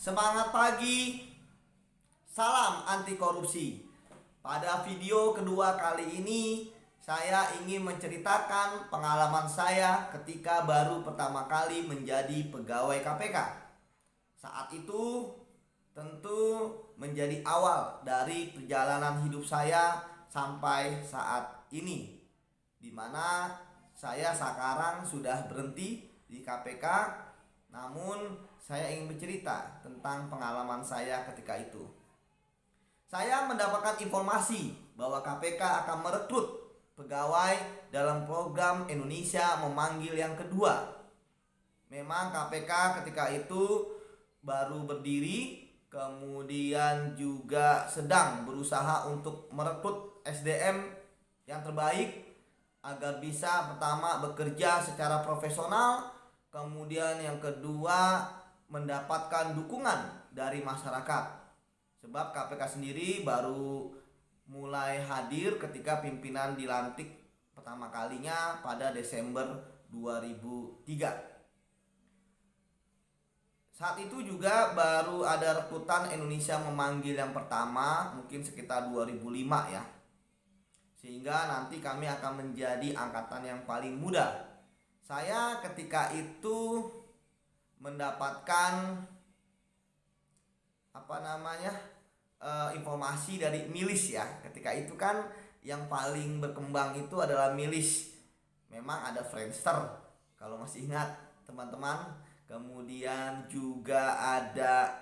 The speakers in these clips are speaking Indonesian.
Semangat pagi, salam anti korupsi. Pada video kedua kali ini, saya ingin menceritakan pengalaman saya ketika baru pertama kali menjadi pegawai KPK. Saat itu tentu menjadi awal dari perjalanan hidup saya sampai saat ini, di mana saya sekarang sudah berhenti di KPK. Namun saya ingin bercerita tentang pengalaman saya ketika itu. Saya mendapatkan informasi bahwa KPK akan merekrut pegawai dalam program Indonesia Memanggil yang kedua. Memang KPK ketika itu baru berdiri, kemudian juga sedang berusaha untuk merekrut SDM yang terbaik agar bisa pertama bekerja secara profesional, kemudian yang kedua mendapatkan dukungan dari masyarakat. Sebab KPK sendiri baru mulai hadir ketika pimpinan dilantik pertama kalinya pada Desember 2003. Saat itu juga baru ada rekrutan Indonesia Memanggil yang pertama, mungkin sekitar 2005 ya. Sehingga nanti kami akan menjadi angkatan yang paling muda. Saya ketika itu mendapatkan informasi dari milis ya. Ketika itu kan yang paling berkembang itu adalah milis. Memang ada Friendster kalau masih ingat teman-teman. Kemudian juga ada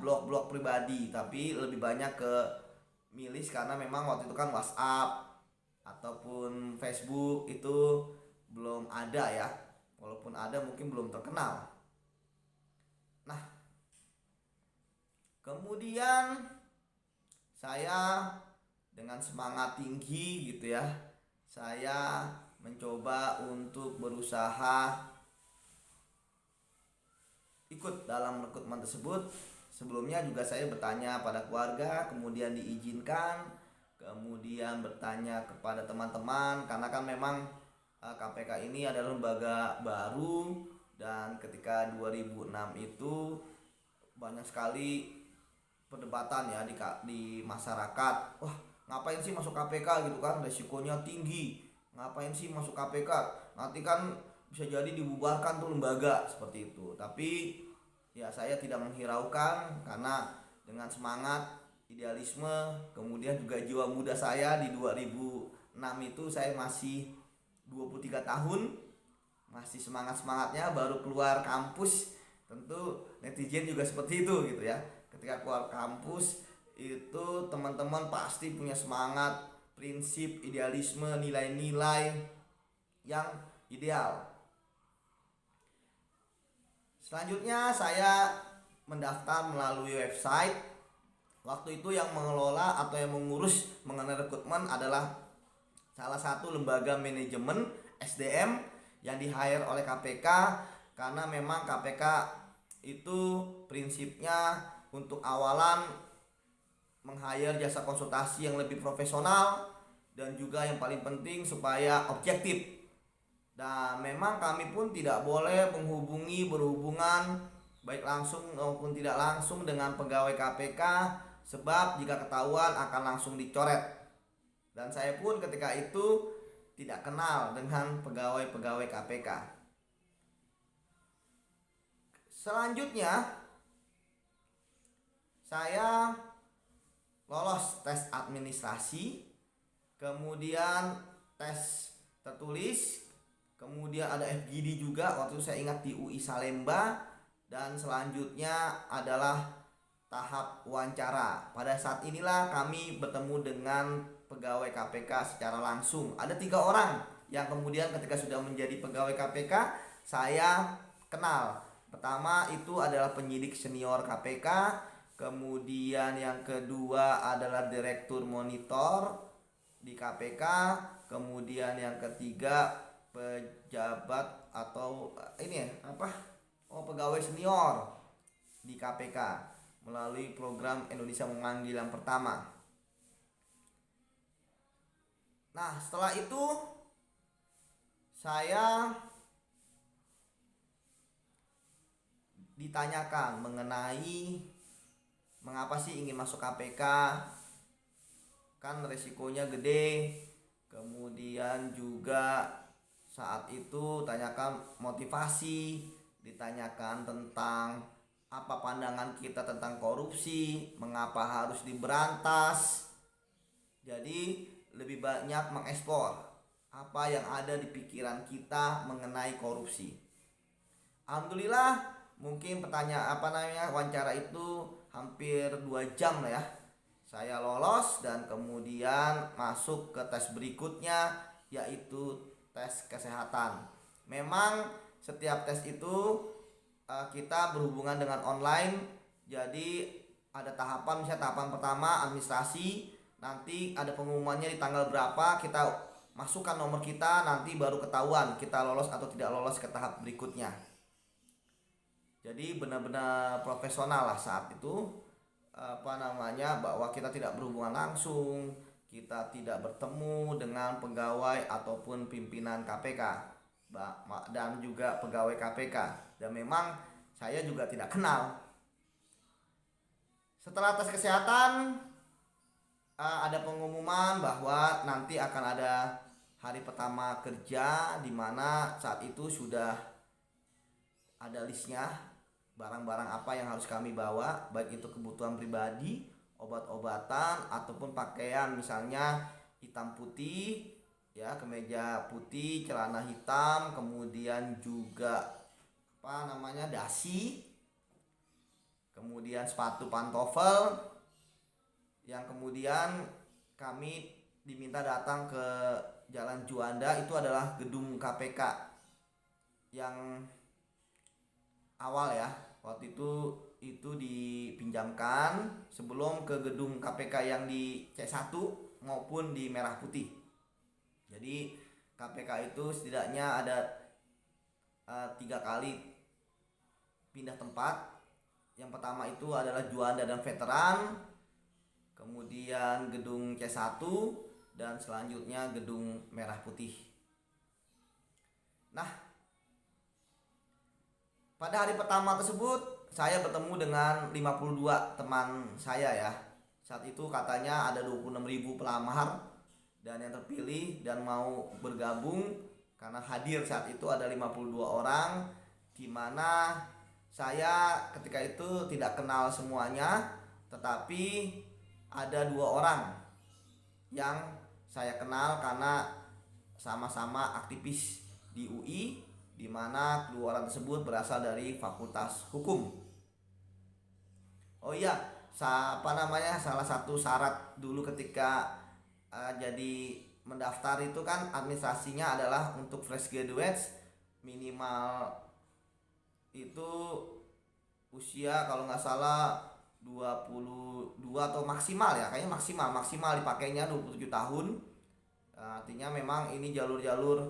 blog-blog pribadi, tapi lebih banyak ke milis karena memang waktu itu kan WhatsApp ataupun Facebook itu belum ada ya. Walaupun ada mungkin belum terkenal. Nah, kemudian saya dengan semangat tinggi gitu ya, saya mencoba untuk berusaha ikut dalam rekrutmen tersebut. Sebelumnya juga saya bertanya pada keluarga, kemudian diizinkan, kemudian bertanya kepada teman-teman, karena kan memang KPK ini adalah lembaga baru, dan ketika 2006 itu banyak sekali perdebatan ya di masyarakat. Wah, ngapain sih masuk KPK gitu kan, resikonya tinggi. Ngapain sih masuk KPK, nanti kan bisa jadi dibubarkan tuh lembaga, seperti itu. Tapi ya saya tidak menghiraukan, karena dengan semangat, idealisme, kemudian juga jiwa muda saya di 2006 itu saya masih 23 tahun, masih semangat-semangatnya baru keluar kampus. Tentu netizen juga seperti itu gitu ya. Ketika keluar kampus itu teman-teman pasti punya semangat, prinsip, idealisme, nilai-nilai yang ideal. Selanjutnya saya mendaftar melalui website. Waktu itu yang mengelola atau yang mengurus mengenai rekrutmen adalah salah satu lembaga manajemen SDM yang di-hire oleh KPK, karena memang KPK itu prinsipnya untuk awalan meng-hire jasa konsultasi yang lebih profesional, dan juga yang paling penting supaya objektif. Dan memang kami pun tidak boleh berhubungan baik langsung maupun tidak langsung dengan pegawai KPK, sebab jika ketahuan akan langsung dicoret. Dan saya pun ketika itu tidak kenal dengan pegawai-pegawai KPK. Selanjutnya saya lolos tes administrasi, kemudian tes tertulis, kemudian ada FGD juga waktu itu saya ingat di UI Salemba, dan selanjutnya adalah tahap wawancara. Pada saat inilah kami bertemu dengan pegawai KPK secara langsung. Ada 3 orang yang kemudian ketika sudah menjadi pegawai KPK saya kenal. Pertama itu adalah penyidik senior KPK, kemudian yang kedua adalah direktur monitor di KPK, kemudian yang ketiga pejabat atau pegawai senior di KPK melalui program Indonesia Memanggil yang pertama. Nah, setelah itu saya ditanyakan mengenai mengapa sih ingin masuk KPK, kan resikonya gede. Kemudian juga saat itu tanyakan motivasi, ditanyakan tentang apa pandangan kita tentang korupsi, mengapa harus diberantas. Jadi lebih banyak mengeksplor apa yang ada di pikiran kita mengenai korupsi. Alhamdulillah, mungkin wawancara itu hampir 2 jam lah ya. Saya lolos dan kemudian masuk ke tes berikutnya, yaitu tes kesehatan. Memang setiap tes itu kita berhubungan dengan online. Jadi ada tahapan, misalnya tahapan pertama administrasi, nanti ada pengumumannya di tanggal berapa, kita masukkan nomor kita, nanti baru ketahuan kita lolos atau tidak lolos ke tahap berikutnya. Jadi benar-benar profesional lah saat itu, bahwa kita tidak berhubungan langsung, kita tidak bertemu dengan pegawai ataupun pimpinan KPK dan juga pegawai KPK, dan memang saya juga tidak kenal. Setelah tes kesehatan ada pengumuman bahwa nanti akan ada hari pertama kerja, di mana saat itu sudah ada listnya barang-barang apa yang harus kami bawa, baik itu kebutuhan pribadi, obat-obatan ataupun pakaian, misalnya hitam putih ya, kemeja putih, celana hitam, kemudian juga dasi, kemudian sepatu pantofel, yang kemudian kami diminta datang ke Jalan Juanda. Itu adalah gedung KPK yang awal ya, waktu itu dipinjamkan sebelum ke gedung KPK yang di C1 maupun di Merah Putih. Jadi KPK itu setidaknya ada 3 kali pindah tempat. Yang pertama itu adalah Juanda dan Veteran, kemudian gedung C1, dan selanjutnya gedung Merah Putih. Nah, pada hari pertama tersebut saya bertemu dengan 52 teman saya ya. Saat itu katanya ada 26.000 pelamar dan yang terpilih dan mau bergabung. Karena hadir saat itu ada 52 orang, di mana saya ketika itu tidak kenal semuanya, tetapi ada 2 orang yang saya kenal karena sama-sama aktivis di UI, di mana kedua orang tersebut berasal dari Fakultas Hukum. Oh iya, salah satu syarat dulu ketika jadi mendaftar itu kan administrasinya adalah untuk fresh graduates minimal itu usia kalau nggak salah 22 atau maksimal ya, kayaknya maksimal dipakainya 27 tahun. Artinya memang ini jalur-jalur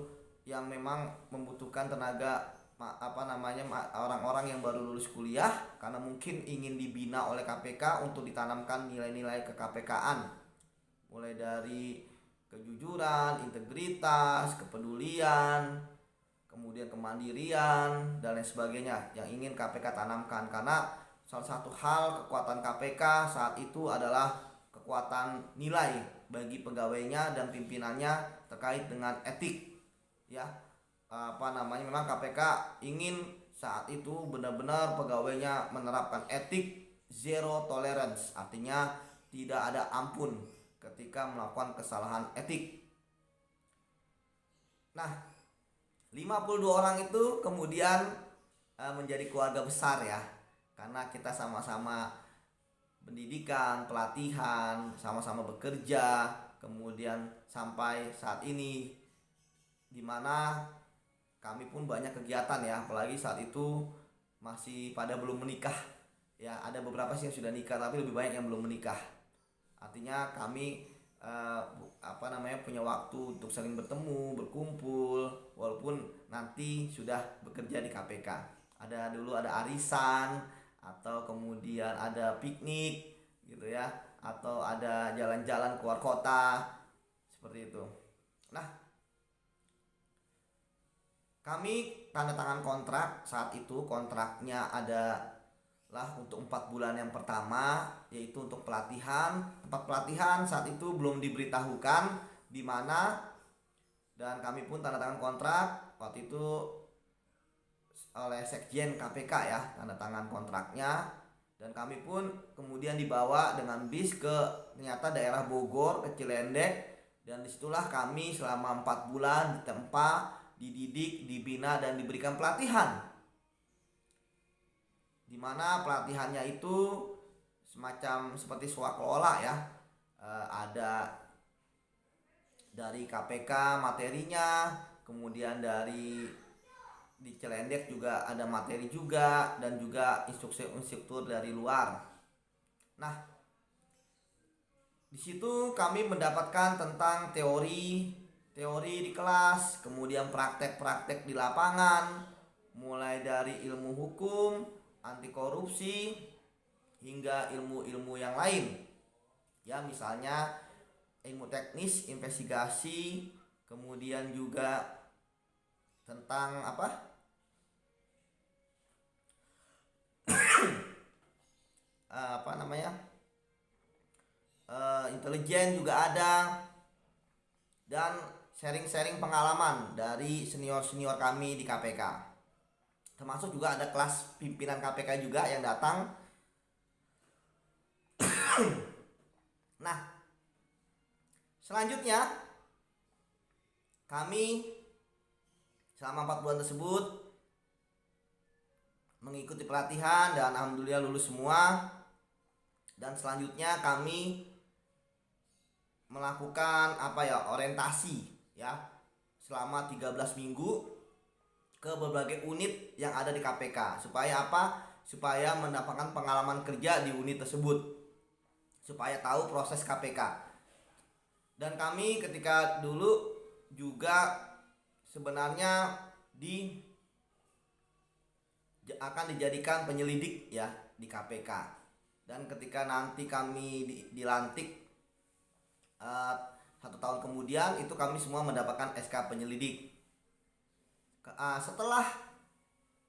yang memang membutuhkan tenaga orang-orang yang baru lulus kuliah, karena mungkin ingin dibina oleh KPK untuk ditanamkan nilai-nilai ke-KPK-an, mulai dari kejujuran, integritas, kepedulian, kemudian kemandirian dan lain sebagainya yang ingin KPK tanamkan. Karena salah satu hal kekuatan KPK saat itu adalah kekuatan nilai bagi pegawainya dan pimpinannya terkait dengan etik ya. Memang KPK ingin saat itu benar-benar pegawainya menerapkan etik zero tolerance, artinya tidak ada ampun ketika melakukan kesalahan etik. Nah, 52 orang itu kemudian menjadi keluarga besar ya, karena kita sama-sama pendidikan, pelatihan, sama-sama bekerja, kemudian sampai saat ini, dimana kami pun banyak kegiatan ya, apalagi saat itu masih pada belum menikah ya. Ada beberapa sih yang sudah nikah, tapi lebih banyak yang belum menikah. Artinya kami punya waktu untuk saling bertemu, berkumpul, walaupun nanti sudah bekerja di KPK. Dulu ada arisan, atau kemudian ada piknik gitu ya, atau ada jalan-jalan keluar kota seperti itu. Nah, kami tanda tangan kontrak. Saat itu kontraknya adalah untuk 4 bulan yang pertama, yaitu untuk pelatihan. Tempat pelatihan saat itu belum diberitahukan di mana, dan kami pun tanda tangan kontrak waktu itu oleh Sekjen KPK ya, tanda tangan kontraknya. Dan kami pun kemudian dibawa dengan bis ke ternyata daerah Bogor, ke Cilendek, dan disitulah kami selama 4 bulan ditempa, dididik, dibina, dan diberikan pelatihan, dimana pelatihannya itu semacam seperti swakelola ya. Ada dari KPK materinya, kemudian di Celendek juga ada materi juga, dan juga instruktur dari luar. Nah, di situ kami mendapatkan tentang teori di kelas, kemudian praktek-praktek di lapangan, mulai dari ilmu hukum, anti korupsi, hingga ilmu-ilmu yang lain. Ya, misalnya ilmu teknis, investigasi, kemudian juga tentang intelijen juga ada, dan sharing-sharing pengalaman dari senior-senior kami di KPK. Termasuk juga ada kelas pimpinan KPK juga yang datang. Nah, selanjutnya kami selama 4 bulan tersebut mengikuti pelatihan dan alhamdulillah lulus semua. Dan selanjutnya kami melakukan orientasi ya selama 13 minggu ke berbagai unit yang ada di KPK. Supaya apa? Supaya mendapatkan pengalaman kerja di unit tersebut, supaya tahu proses KPK. Dan kami ketika dulu juga sebenarnya akan dijadikan penyelidik ya di KPK. Dan ketika nanti kami dilantik 1 tahun kemudian, itu kami semua mendapatkan SK penyelidik. Setelah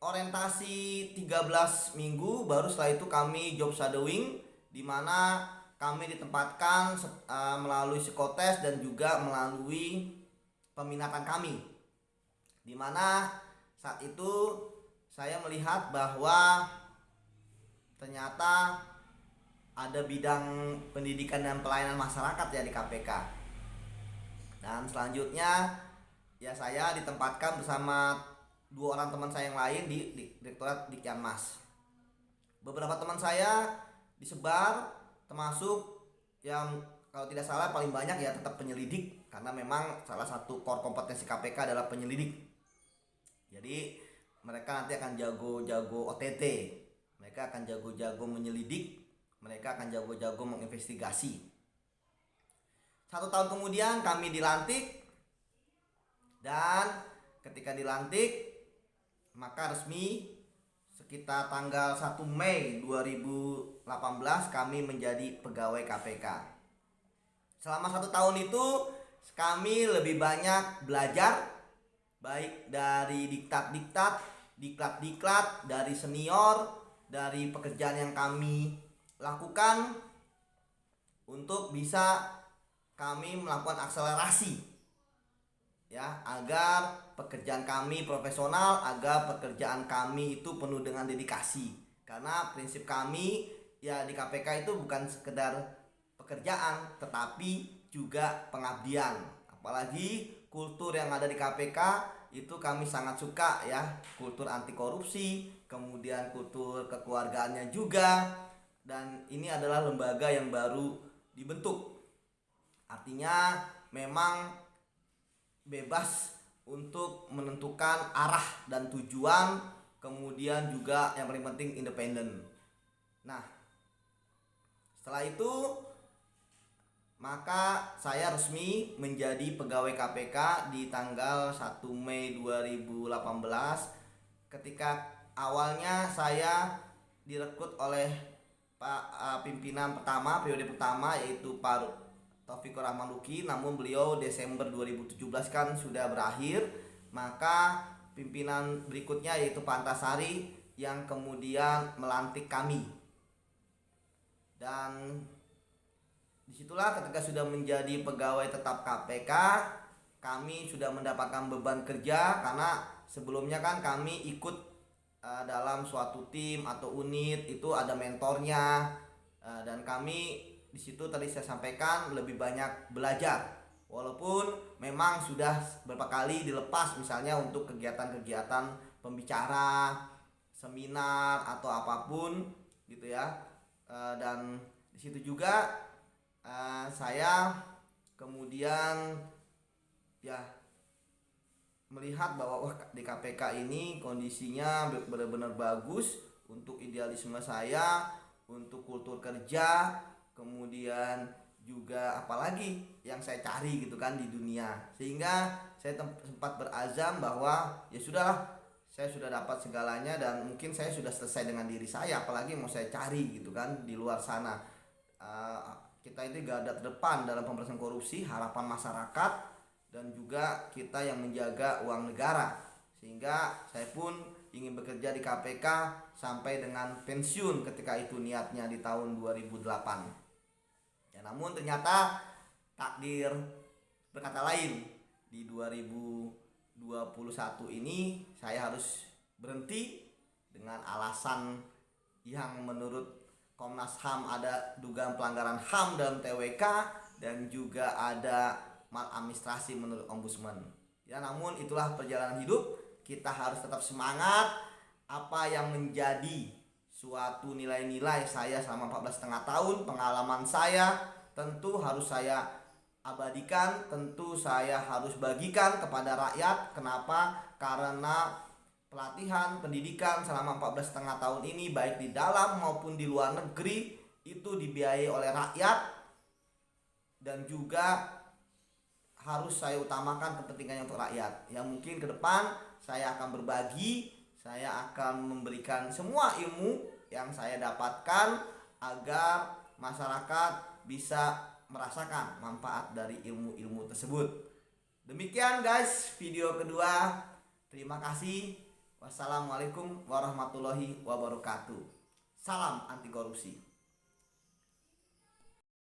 orientasi 13 minggu, baru setelah itu kami job shadowing, di mana kami ditempatkan melalui psikotes dan juga melalui peminatan kami, di mana saat itu saya melihat bahwa ternyata ada bidang pendidikan dan pelayanan masyarakat ya di KPK. Dan selanjutnya ya saya ditempatkan bersama 2 orang teman saya yang lain di Direktorat Dikjanmas. Beberapa teman saya disebar, termasuk yang kalau tidak salah paling banyak ya tetap penyelidik, karena memang salah satu core kompetensi KPK adalah penyelidik. Jadi mereka nanti akan jago-jago OTT, mereka akan jago-jago menyelidik, mereka akan jago-jago menginvestigasi. 1 tahun kemudian kami dilantik, dan ketika dilantik maka resmi sekitar tanggal 1 Mei 2018 kami menjadi pegawai KPK. Selama 1 tahun itu kami lebih banyak belajar, baik dari diklat, dari senior, dari pekerjaan yang kami lakukan, untuk bisa kami melakukan akselerasi ya, agar pekerjaan kami profesional, agar pekerjaan kami itu penuh dengan dedikasi. Karena prinsip kami ya di KPK itu bukan sekedar pekerjaan, tetapi juga pengabdian. Apalagi kultur yang ada di KPK itu kami sangat suka ya, kultur anti korupsi, kemudian kultur kekeluargaannya juga. Dan ini adalah lembaga yang baru dibentuk, artinya memang bebas untuk menentukan arah dan tujuan, kemudian juga yang paling penting independen. Nah, setelah itu maka saya resmi menjadi pegawai KPK di tanggal 1 Mei 2018, ketika awalnya saya direkrut oleh Pak pimpinan pertama, periode pertama, yaitu Pak Taufikur Rahman Luki. Namun beliau Desember 2017 kan sudah berakhir, maka pimpinan berikutnya yaitu Pak Antasari yang kemudian melantik kami. Dan disitulah ketika sudah menjadi pegawai tetap KPK, kami sudah mendapatkan beban kerja karena sebelumnya kan kami ikut dalam suatu tim atau unit itu ada mentornya, dan kami di situ tadi saya sampaikan lebih banyak belajar. Walaupun memang sudah beberapa kali dilepas misalnya untuk kegiatan-kegiatan pembicara, seminar atau apapun gitu ya. Dan di situ juga saya kemudian ya melihat bahwa di KPK ini kondisinya benar-benar bagus untuk idealisme saya, untuk kultur kerja, kemudian juga apalagi yang saya cari gitu kan di dunia. Sehingga saya sempat berazam bahwa ya sudahlah, saya sudah dapat segalanya dan mungkin saya sudah selesai dengan diri saya, apalagi mau saya cari gitu kan di luar sana. Kita ini garda terdepan dalam pemberantasan korupsi, harapan masyarakat, dan juga kita yang menjaga uang negara. Sehingga saya pun ingin bekerja di KPK sampai dengan pensiun ketika itu niatnya di tahun 2008. Ya, namun ternyata takdir berkata lain. Di 2021 ini saya harus berhenti dengan alasan yang menurut Komnas HAM ada dugaan pelanggaran HAM dalam TWK dan juga ada maladministrasi menurut Ombudsman. Ya, namun itulah perjalanan hidup. Kita harus tetap semangat. Apa yang menjadi suatu nilai-nilai saya selama 14,5 tahun, pengalaman saya tentu harus saya abadikan, tentu saya harus bagikan kepada rakyat. Kenapa? Karena pelatihan pendidikan selama 14,5 tahun ini baik di dalam maupun di luar negeri itu dibiayai oleh rakyat, dan juga harus saya utamakan kepentingannya untuk rakyat. Ya, mungkin ke depan saya akan berbagi, saya akan memberikan semua ilmu yang saya dapatkan agar masyarakat bisa merasakan manfaat dari ilmu-ilmu tersebut. Demikian guys video kedua. Terima kasih. Wassalamualaikum warahmatullahi wabarakatuh. Salam anti korupsi.